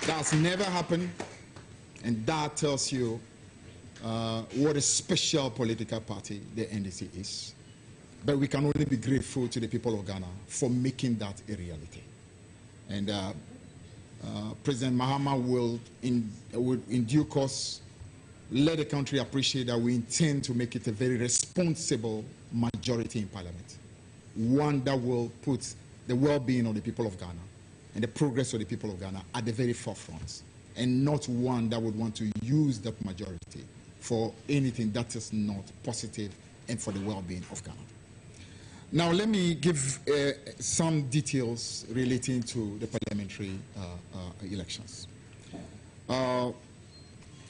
That's never happened, and that tells you what a special political party the NDC is. But we can only be grateful to the people of Ghana for making that a reality. And President Mahama will, in due course, let the country appreciate that we intend to make it a very responsible majority in Parliament, one that will put the well-being of the people of Ghana and the progress of the people of Ghana at the very forefront, and not one that would want to use that majority for anything that is not positive and for the well-being of Ghana. Now, let me give some details relating to the parliamentary elections.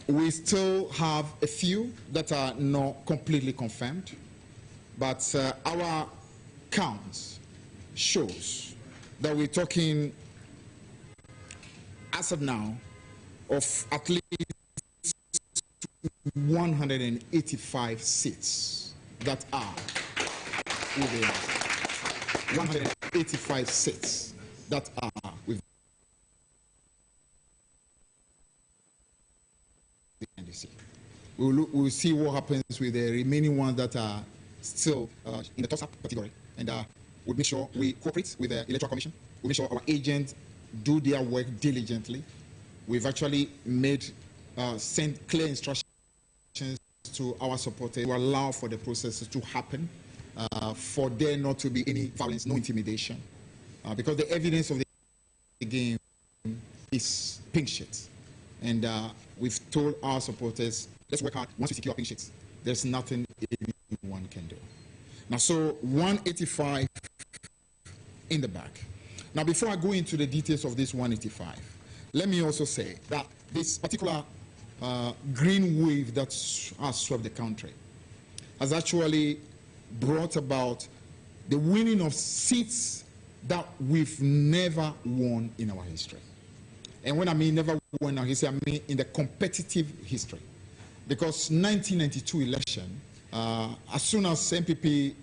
We still have a few that are not completely confirmed, but our count shows that we're talking, as of now, of at least 185 seats that are within 185 seats that are with the NDC. We'll see what happens with the remaining ones that are still in the toss-up category, and we'll make sure we cooperate with the Electoral Commission. We'll make sure our agents do their work diligently. We've actually sent clear instructions to our supporters to allow for the processes to happen, for there not to be any violence, no intimidation, because the evidence of the game is pink sheets. And we've told our supporters, let's work hard. Once we secure pink sheets, there's nothing anyone can do. Now, so 185 in the back. Now, before I go into the details of this 185, let me also say that this particular green wave that has swept the country has actually brought about the winning of seats that we've never won in our history. And when I mean never won in our history, I mean in the competitive history. Because 1992 election, as soon as MPP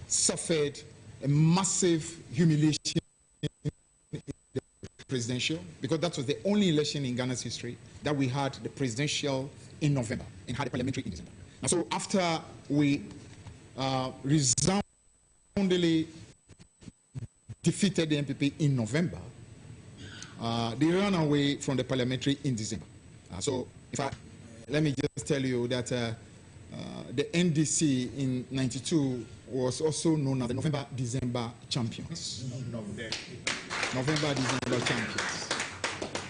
suffered a massive humiliation in the presidential, because that was the only election in Ghana's history that we had the presidential in November and had the parliamentary in December. And so after we resoundingly defeated the MPP in November, they ran away from the parliamentary in December. So let me just tell you that the NDC in '92 was also known as the November-December champions. November-December champions.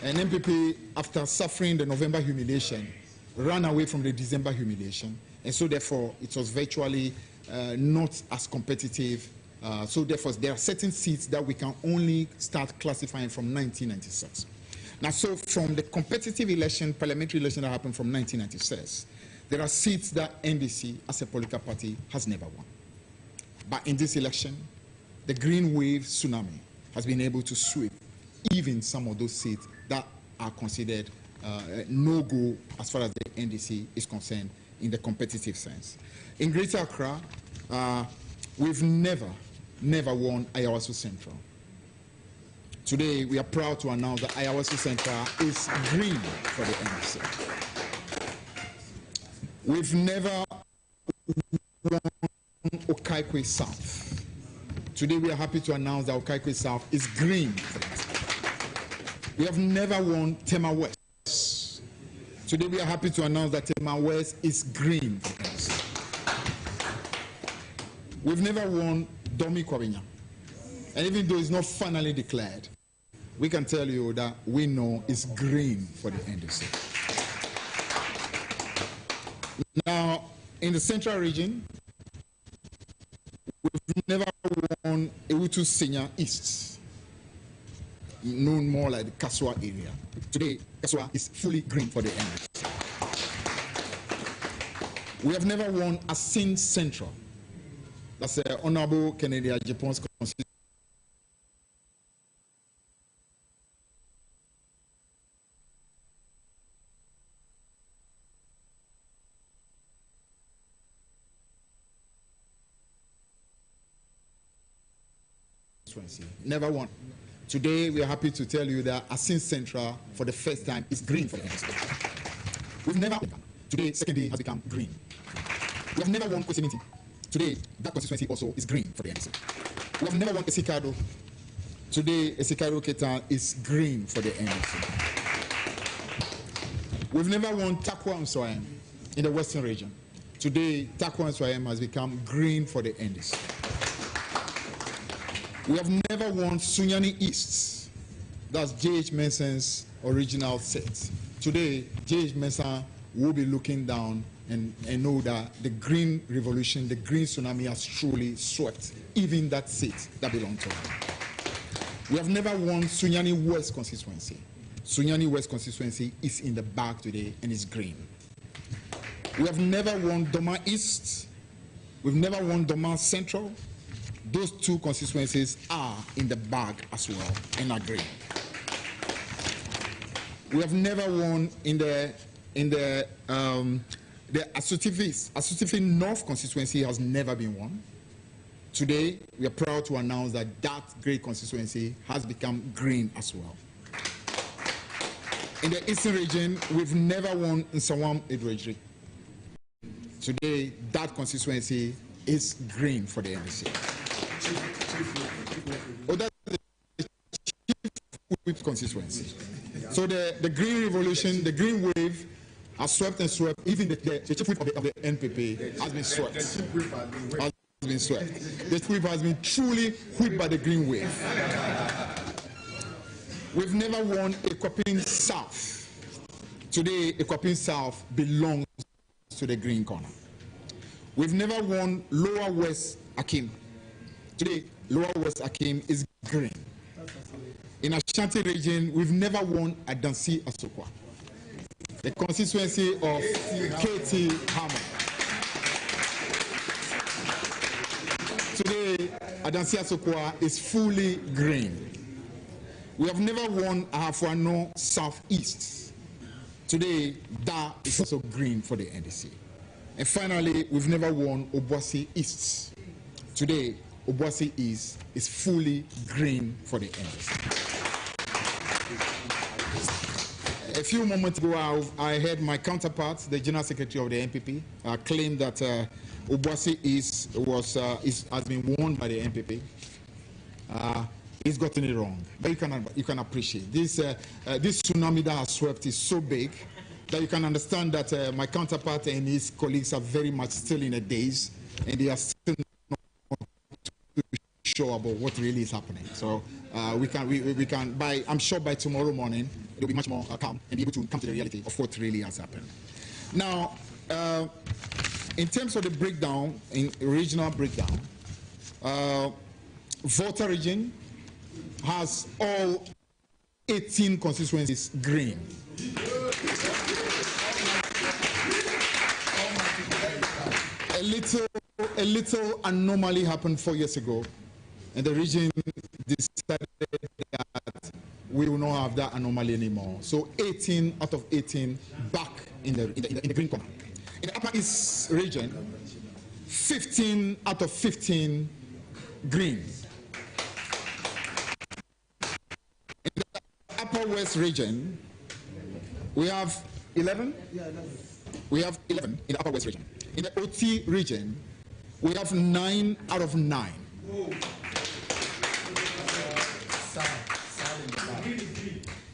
And MPP, after suffering the November humiliation, ran away from the December humiliation. And so therefore, it was virtually not as competitive. So therefore, there are certain seats that we can only start classifying from 1996. Now, so from the competitive election, parliamentary election that happened from 1996, there are seats that NDC, as a political party, has never won. But in this election, the green wave tsunami has been able to sweep even some of those seats that are considered no-go as far as the NDC is concerned in the competitive sense. In Greater Accra, we've never won Ayawaso Central. Today, we are proud to announce that Ayawaso Central is green for the NDC. We've never won Okaikwe South. Today, we are happy to announce that Okaikwe South is green for the NDC. We have never won Tema West. Today, we are happy to announce that Tema West is green for the NDC. We've never won Domi Kwabinya. And even though it's not finally declared, we can tell you that we know it's green for the NDC. Now, in the central region, we've never won Ewutu Senior East, known more like the Kaswa area. Today, Kaswa is fully green for the NDC. We have never won Asin Central. That's the Honorable Kennedy Japan's constituency. Never won. Today, we are happy to tell you that Asin Central, for the first time, is green for the NDC. We've never, today, second day has become green. We have never won Kwesiminti. Today, that constituency also is green for the NDC. We have never won Esikado. Today, Esikado Ketan is green for the NDC. We've never won Takwa Nswayem in the Western region. Today, Takwa Nswayem has become green for the NDC. We have never won Sunyani East. That's J.H. Menson's original set. Today, J.H. Menson will be looking down and know that the green revolution, the green tsunami has truly swept even that seat that belonged to him. We have never won Sunyani West constituency. Sunyani West constituency is in the bag today and is green. We have never won Doma East. We've never won Doma Central. Those two constituencies are in the bag as well and are green. We have never won in the Asutifin North constituency has never been won. Today, we are proud to announce that that great constituency has become green as well. In the Eastern region, we've never won in Nsawam Idrejri. Today, that constituency is green for the NDC. Oh, that's the chief whip constituency. So the green revolution, the green wave has swept and swept. Even the chief whip of the NPP has been swept. The chief whip has been truly whipped by the green wave. We've never won Ekwapin South. Today, Ekwapin South belongs to the green corner. We've never won Lower West Akim. Today, Lower West Akim is green. In Ashanti region, we've never won Adansi Asokwa, the constituency of K.T. Hammer. Today, Adansi Asokwa is fully green. We have never won Ahafuano Southeast. Today, that is also green for the NDC. And finally, we've never won Obuasi East. Today, Obuasi East is fully green for the NDC. A few moments ago, I heard my counterpart, the General Secretary of the NPP, claim that Obuasi East has been won by the NPP. He's gotten it wrong. But you can appreciate this. This tsunami that has swept is so big that you can understand that my counterpart and his colleagues are very much still in a daze, and they are still not too sure about what really is happening. So we can I'm sure by tomorrow morning it'll be much more calm and be able to come to the reality of what really has happened. Now, in terms of the breakdown, in regional breakdown, Volta region has all 18 constituencies green. A little anomaly happened 4 years ago, and the region decided that we will not have that anomaly anymore. So 18 out of 18 back in the green corner. In the Upper East region, 15 out of 15 green. In the Upper West region, we have 11. We have 11 in the Upper West region. In the OT region, we have 9 out of 9.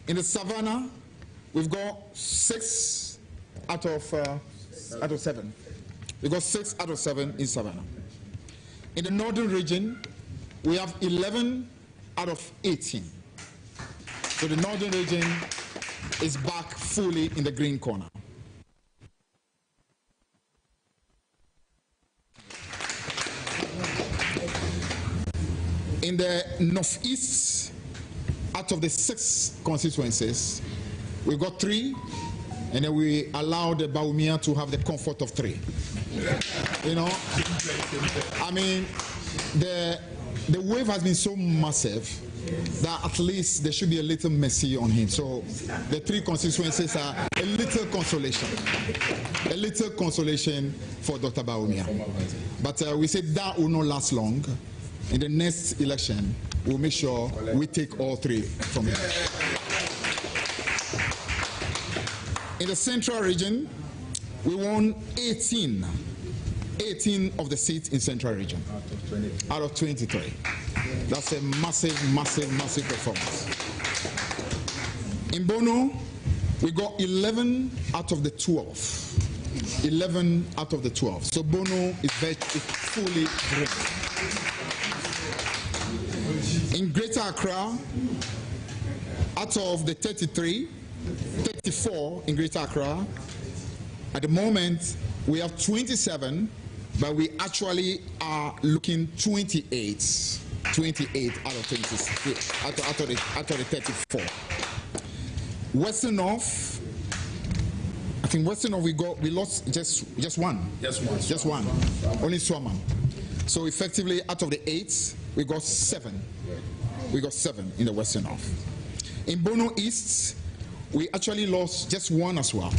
In the Savannah, we've got 6 out of 7. We've got 6 out of 7 in Savannah. In the Northern region, we have 11 out of 18. So the Northern region is back fully in the green corner. In the Northeast, out of the 6 constituencies, we've got 3, and then we allow the Baumia to have the comfort of 3. You know, I mean, the wave has been so massive that at least there should be a little mercy on him. So the 3 constituencies are a little consolation for Dr. Baumia. But we said that will not last long. in the next election, we'll make sure we take all three from them. In the central region, we won 18 of the seats in central region out of 23. That's a massive performance. In Bono, we got 11 out of the 12. 11 out of the 12. So Bono is fully green. In Greater Accra, out of the 33, 34 in Greater Accra. At the moment, we have 27, but we actually are looking 28 out of 26, out of the 34. Western North, I think Western North we lost just one. Just one. Only Swaman. So effectively, out of the 8, we got 7. We got 7 in the Western North. In Bono East, we actually lost just one as well.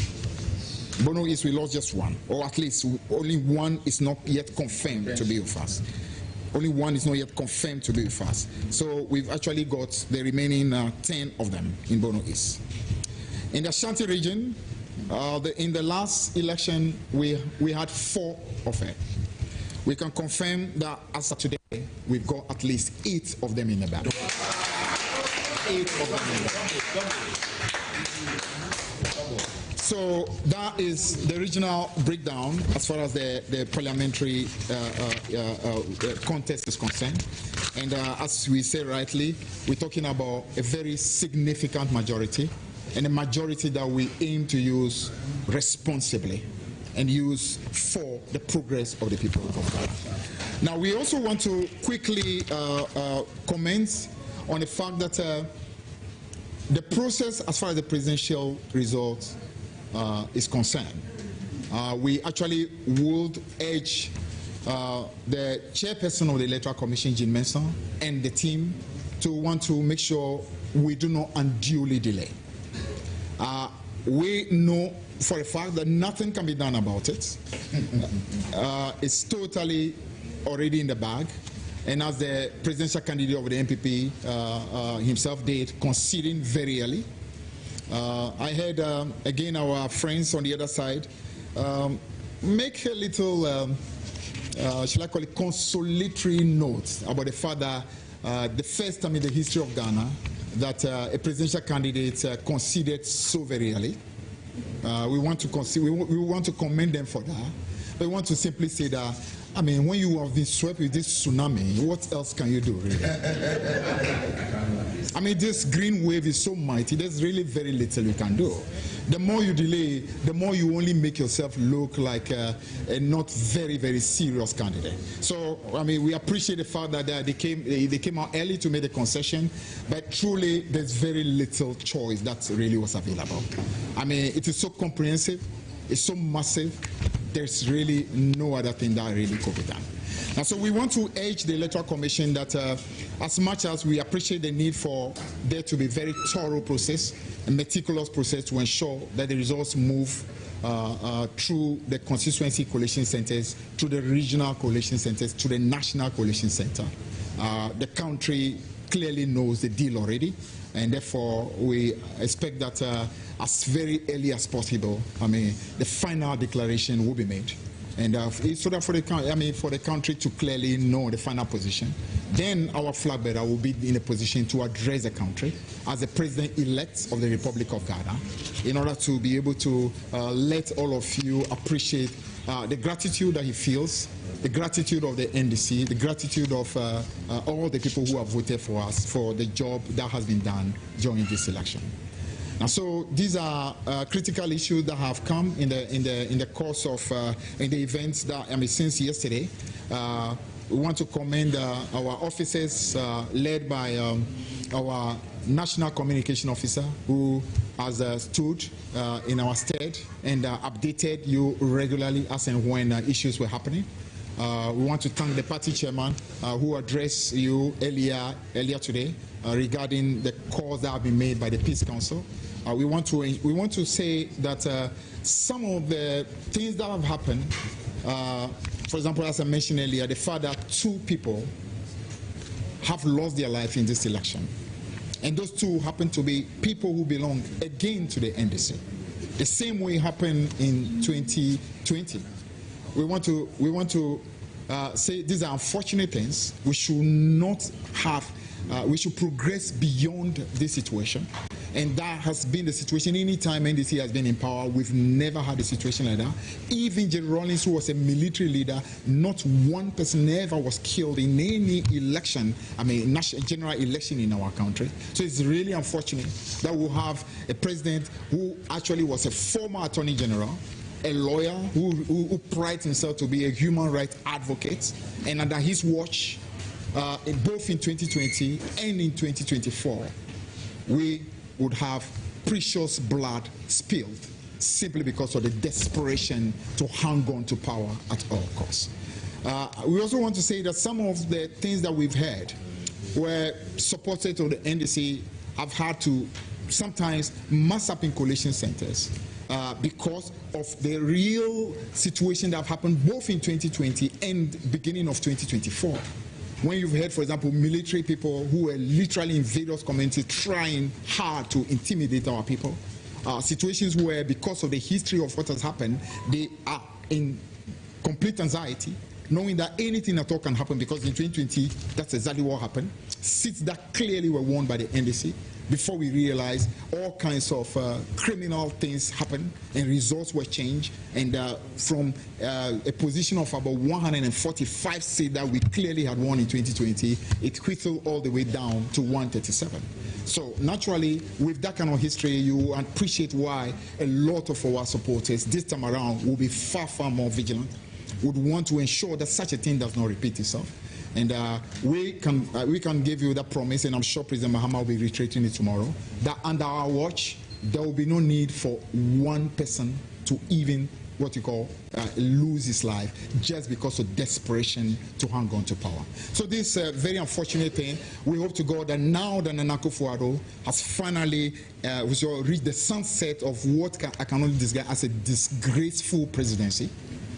Bono East, we lost just one, or at least only one is not yet confirmed to be with us. Only one is not yet confirmed to be with us. So we've actually got the remaining 10 of them in Bono East. In the Ashanti region, in the last election, we had 4 of it. We can confirm that as of today, we've got at least 8 of them in the bag. 8 of them in the bag. So that is the regional breakdown as far as the parliamentary contest is concerned. And as we say rightly, we're talking about a very significant majority, and a majority that we aim to use responsibly and use for the progress of the people of Ghana. Now, we also want to quickly comment on the fact that the process as far as the presidential results is concerned. We actually would urge the chairperson of the Electoral Commission, Jean Mensah, and the team to want to make sure we do not unduly delay. We know for a fact that nothing can be done about it. It's totally already in the bag. And as the presidential candidate of the NPP himself did, conceding very early. I heard, again, our friends on the other side make a little, shall I call it, consolatory note about the fact that the first time in the history of Ghana that a presidential candidate conceded so very early. We want to commend them for that. But we want to simply say that, I mean, when you have been swept with this tsunami, what else can you do, really? I mean, this green wave is so mighty, there's really very little you can do. The more you delay, the more you only make yourself look like a not very, very serious candidate. So, I mean, we appreciate the fact that they came out early to make the concession, but truly, there's very little choice that really was available. I mean, it is so comprehensive, it's so massive, there's really no other thing that really could be done. And so we want to urge the Electoral Commission that as much as we appreciate the need for there to be very thorough process, a meticulous process to ensure that the results move through the constituency coalition centers, to the regional coalition centers, to the national coalition center. The country clearly knows the deal already, and therefore we expect that as very early as possible, I mean, the final declaration will be made. And so that for the country to clearly know the final position, then our flag bearer will be in a position to address the country as the president-elect of the Republic of Ghana, in order to be able to let all of you appreciate the gratitude that he feels, the gratitude of the NDC, the gratitude of all the people who have voted for us for the job that has been done during this election. Now, so these are critical issues that have come in the course of in the events that, I mean, since yesterday. We want to commend our officers led by our National Communication Officer, who has stood in our stead and updated you regularly as and when issues were happening. We want to thank the party chairman who addressed you earlier today regarding the calls that have been made by the Peace Council. We want to say that some of the things that have happened, for example, as I mentioned earlier, the fact that 2 people have lost their life in this election. And those two happen to be people who belong again to the NDC. The same way happened in 2020. We want to say these are unfortunate things. We should not have, we should progress beyond this situation. And that has been the situation anytime NDC has been in power. We've never had a situation like that. Even General Rawlings, who was a military leader, not one person ever was killed in any election, national general election in our country. So it's really unfortunate that we'll have a president who actually was a former attorney general, a lawyer who prides himself to be a human rights advocate, and under his watch, both in 2020 and in 2024, we would have precious blood spilled simply because of the desperation to hang on to power at all costs. We also want to say that some of the things that we've heard where supporters of the NDC have had to sometimes mass up in collation centers because of the real situation that have happened both in 2020 and beginning of 2024. When you've heard, for example, military people who were literally in various communities trying hard to intimidate our people, situations where, because of the history of what has happened, they are in complete anxiety, knowing that anything at all can happen, because in 2020, that's exactly what happened. Seats that clearly were won by the NDC. Before we realized, all kinds of criminal things happened and results were changed. And from a position of about 145 seats that we clearly had won in 2020, it whittled all the way down to 137. So naturally, with that kind of history, you appreciate why a lot of our supporters this time around will be far, far more vigilant, would want to ensure that such a thing does not repeat itself. And we can give you that promise, and I'm sure President Mahama will be reiterating it tomorrow, that under our watch, there will be no need for one person to even, what you call, lose his life just because of desperation to hang on to power. So this very unfortunate thing, we hope to God that now that Nana Akufo-Addo has finally reached the sunset of what I can only describe as a disgraceful presidency,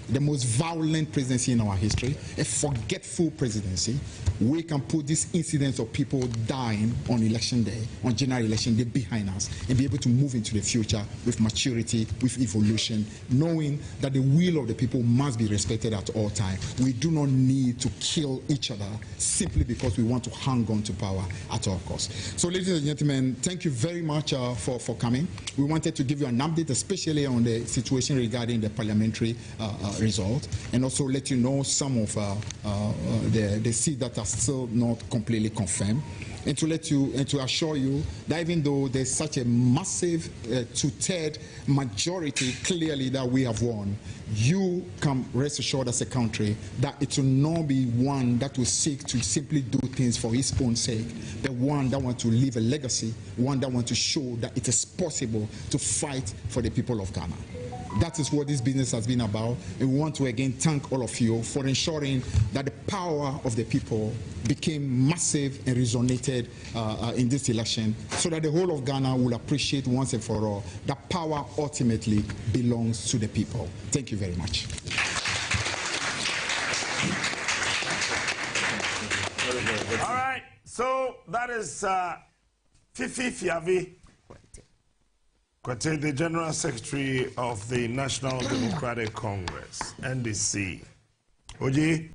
the most violent presidency in our history, a forgetful presidency, we can put this incident of people dying on election day, on general election day, behind us, and be able to move into the future with maturity, with evolution, knowing that the will of the people must be respected at all times. We do not need to kill each other simply because we want to hang on to power at all costs. So, ladies and gentlemen, thank you very much for coming. We wanted to give you an update, especially on the situation regarding the parliamentary result, and also let you know some of the seats that are still not completely confirmed, and to let you and to assure you that even though there's such a massive two-third majority clearly that we have won, you can rest assured as a country that it will not be one that will seek to simply do things for its own sake, but one that wants to leave a legacy, one that wants to show that it is possible to fight for the people of Ghana. That is what this business has been about. And we want to again thank all of you for ensuring that the power of the people became massive and resonated in this election, so that the whole of Ghana will appreciate once and for all that power ultimately belongs to the people. Thank you very much. All right, so that is Fifi Fiavi Kwate, the General Secretary of the National Democratic Congress, NDC. Oji.